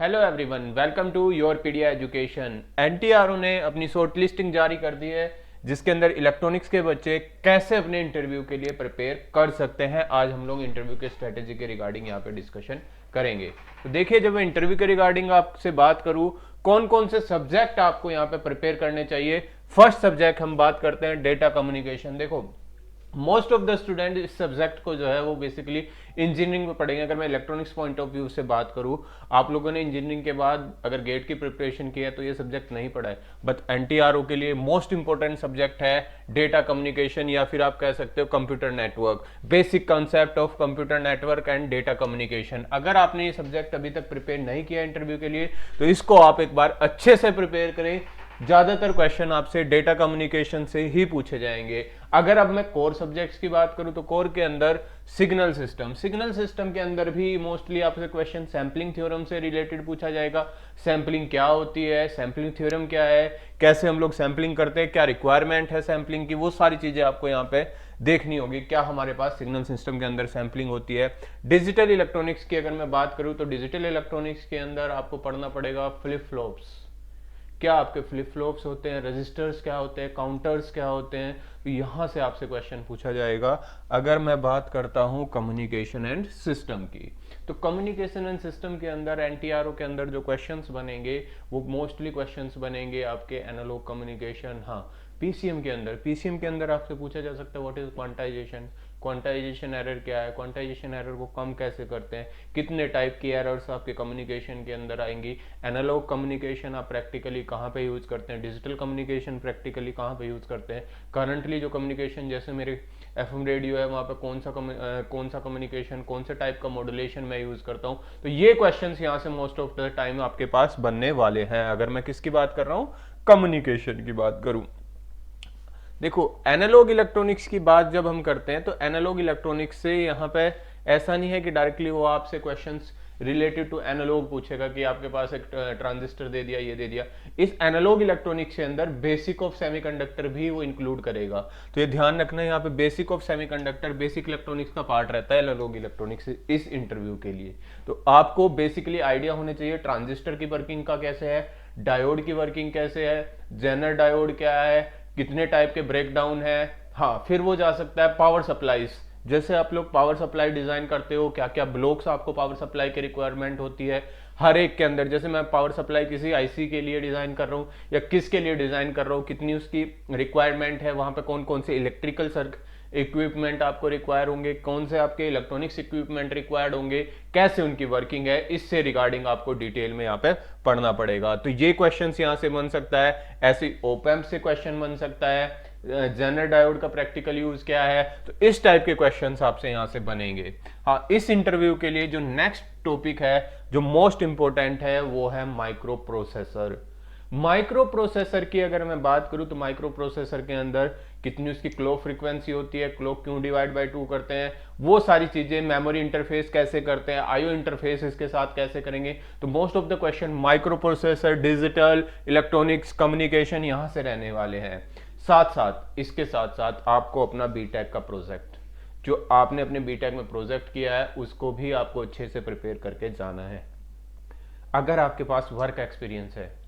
Hello everyone, welcome to your pedia education. NTRO ने अपनी short listing जारी कर दी है जिसके अंदर इलेक्ट्रॉनिक्स के बच्चे कैसे अपने इंटरव्यू के लिए प्रिपेयर कर सकते हैं। आज हम लोग इंटरव्यू के स्ट्रेटेजी के रिगार्डिंग यहाँ पे डिस्कशन करेंगे। तो देखिए, जब मैं इंटरव्यू के रिगार्डिंग आपसे बात करूँ कौन कौन से सब्जेक्ट आपको यहाँ पे प्रिपेयर करने चाहिए। फर्स्ट सब्जेक्ट हम बात करते हैं डेटा कम्युनिकेशन। देखो, मोस्ट ऑफ द स्टूडेंट इस सब्जेक्ट को जो है वो बेसिकली इंजीनियरिंग में पढ़ेंगे। अगर मैं इलेक्ट्रॉनिक्स पॉइंट ऑफ व्यू से बात करूं, आप लोगों ने इंजीनियरिंग के बाद अगर गेट की प्रिपरेशन की है तो ये सब्जेक्ट नहीं पढ़ा है, बट एनटीआरओ के लिए मोस्ट इंपॉर्टेंट सब्जेक्ट है डेटा कम्युनिकेशन, या फिर आप कह सकते हो computer network, basic concept of computer network and data communication. अगर आपने ये सब्जेक्ट अभी तक प्रिपेयर नहीं किया इंटरव्यू के लिए तो इसको आप एक बार अच्छे से प्रिपेयर करें। ज्यादातर क्वेश्चन आपसे डेटा कम्युनिकेशन से ही पूछे जाएंगे। अगर अब मैं कोर सब्जेक्ट्स की बात करूं तो कोर के अंदर सिग्नल सिस्टम के अंदर भी मोस्टली आपसे क्वेश्चन सैम्पलिंग थ्योरम से रिलेटेड पूछा जाएगा। सैम्पलिंग क्या होती है, सैम्पलिंग थ्योरम क्या है, कैसे हम लोग सैम्पलिंग करते हैं, क्या रिक्वायरमेंट है सैम्पलिंग की, वो सारी चीजें आपको यहाँ पे देखनी होगी। क्या हमारे पास सिग्नल सिस्टम के अंदर सैम्पलिंग होती है। डिजिटल इलेक्ट्रॉनिक्स की अगर मैं बात करूं तो डिजिटल इलेक्ट्रॉनिक्स के अंदर आपको पढ़ना पड़ेगा फ्लिप फ्लॉप्स, क्या आपके फ्लिप फ्लॉप्स होते हैं, रजिस्टर्स क्या होते हैं, काउंटर्स क्या होते हैं। तो यहां से आपसे क्वेश्चन पूछा जाएगा। अगर मैं बात करता हूं कम्युनिकेशन एंड सिस्टम की, तो कम्युनिकेशन एंड सिस्टम के अंदर एनटीआरओ के अंदर जो क्वेश्चंस बनेंगे वो मोस्टली क्वेश्चंस बनेंगे आपके एनालॉग कम्युनिकेशन। हाँ, पीसीएम के अंदर आपसे पूछा जा सकता है what is quantization, quantization error क्या है, क्वांटाइजेशन एरर को कम कैसे करते हैं, कितने टाइप की एरर्स आपके कम्युनिकेशन के अंदर आएंगी। एनालॉग कम्युनिकेशन आप प्रैक्टिकली कहाँ पे यूज करते हैं, डिजिटल कम्युनिकेशन प्रैक्टिकली कहाँ पे यूज करते हैं। करंटली जो कम्युनिकेशन, जैसे मेरे एफएम रेडियो है, वहाँ पे कौन सा कम्युनिकेशन, कौन से टाइप का मॉड्यूलेशन मैं यूज करता हूँ। तो ये क्वेश्चन यहाँ से मोस्ट ऑफ द टाइम आपके पास बनने वाले हैं। अगर मैं किसकी बात कर रहा हूँ, कम्युनिकेशन की बात करूँ। देखो, एनालॉग इलेक्ट्रॉनिक्स की बात जब हम करते हैं तो एनालॉग इलेक्ट्रॉनिक्स से यहाँ पे ऐसा नहीं है कि डायरेक्टली वो आपसे क्वेश्चंस रिलेटेड टू एनालॉग पूछेगा कि आपके पास एक ट्रांजिस्टर दे दिया, ये दे दिया। इस एनालॉग इलेक्ट्रॉनिक्स के अंदर बेसिक ऑफ सेमीकंडक्टर भी वो इंक्लूड करेगा। तो ये ध्यान रखना है, यहाँ पे basic of semiconductor basic electronics का पार्ट रहता है एनालॉग इलेक्ट्रॉनिक्स इस इंटरव्यू के लिए। तो आपको बेसिकली आइडिया होने चाहिए ट्रांजिस्टर की वर्किंग का कैसे है, डायोड की वर्किंग कैसे है, जेनर डायोड क्या है, कितने टाइप के ब्रेकडाउन है। हाँ, फिर वो जा सकता है पावर सप्लाईज, जैसे आप लोग पावर सप्लाई डिजाइन करते हो, क्या क्या ब्लॉक्स आपको पावर सप्लाई की रिक्वायरमेंट होती है हर एक के अंदर। जैसे मैं पावर सप्लाई किसी आईसी के लिए डिजाइन कर रहा हूँ या किसके लिए डिजाइन कर रहा हूँ, कितनी उसकी रिक्वायरमेंट है, वहां पे कौन कौन से इलेक्ट्रिकल इक्विपमेंट आपको रिक्वायर होंगे, कौन से आपके इलेक्ट्रॉनिक्स इक्विपमेंट रिक्वायर्ड होंगे, कैसे उनकी वर्किंग है, इससे रिगार्डिंग आपको डिटेल में यहाँ पे पढ़ना पड़ेगा। तो ये क्वेश्चंस यहाँ से बन सकता है, ऐसे ओपैम्प से क्वेश्चन बन सकता है, जेनर डायोड का प्रैक्टिकल यूज क्या है। तो इस टाइप के क्वेश्चंस आपसे यहां से बनेंगे। हाँ, इस इंटरव्यू के लिए जो नेक्स्ट टॉपिक है, जो मोस्ट इंपॉर्टेंट है, वो है माइक्रो प्रोसेसर। माइक्रो प्रोसेसर की अगर मैं बात करूं तो माइक्रो प्रोसेसर के अंदर कितनी उसकी क्लॉक फ्रीक्वेंसी होती है, क्लॉक क्यों डिवाइड बाय 2 करते हैं, वो सारी चीजें, मेमोरी इंटरफेस कैसे करते हैं, आईओ इंटरफेस इसके साथ कैसे करेंगे। तो most of the question micro processor, digital electronics, communication यहां से रहने वाले हैं। इसके साथ साथ आपको अपना बीटेक का प्रोजेक्ट, जो आपने अपने बीटेक में प्रोजेक्ट किया है, उसको भी आपको अच्छे से प्रिपेयर करके जाना है। अगर आपके पास वर्क एक्सपीरियंस है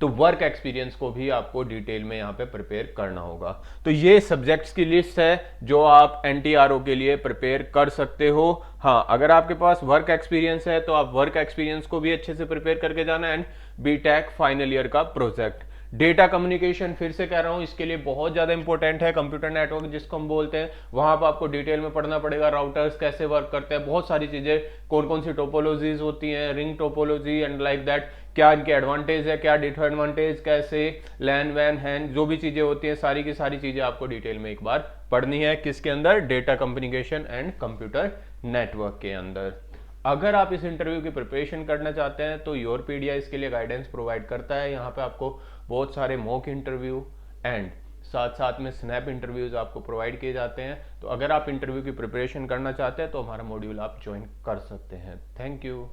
तो वर्क एक्सपीरियंस को भी आपको डिटेल में यहां पे प्रिपेयर करना होगा। तो ये सब्जेक्ट्स की लिस्ट है जो आप एनटीआरओ के लिए प्रिपेयर कर सकते हो। हाँ, अगर आपके पास वर्क एक्सपीरियंस है तो आप वर्क एक्सपीरियंस को भी अच्छे से प्रिपेयर करके जाना। एंड बीटेक फाइनल ईयर का प्रोजेक्ट, डेटा कम्युनिकेशन फिर से कह रहा हूं, इसके लिए बहुत ज्यादा इंपॉर्टेंट है। कंप्यूटर नेटवर्क जिसको हम बोलते हैं, वहां पर आपको डिटेल में पढ़ना पड़ेगा। राउटर्स कैसे वर्क करते हैं, बहुत सारी चीजें, कौन कौन सी टोपोलॉजीज होती हैं, ring topology and like that, क्या इनके एडवांटेज है, क्या डिसएडवांटेज, कैसे लैन वैन हैन, जो भी चीजें होती हैं, सारी की सारी चीजें आपको डिटेल में एक बार पढ़नी है। किसके अंदर, data communication and computer network के अंदर। अगर आप इस इंटरव्यू की प्रिपरेशन करना चाहते हैं तो योर पीडिया इसके लिए गाइडेंस प्रोवाइड करता है। यहाँ पे आपको बहुत सारे मॉक इंटरव्यू एंड साथ साथ में स्नैप इंटरव्यूज आपको प्रोवाइड किए जाते हैं। तो अगर आप इंटरव्यू की प्रिपरेशन करना चाहते हैं तो हमारा मॉड्यूल आप ज्वाइन कर सकते हैं। Thank you.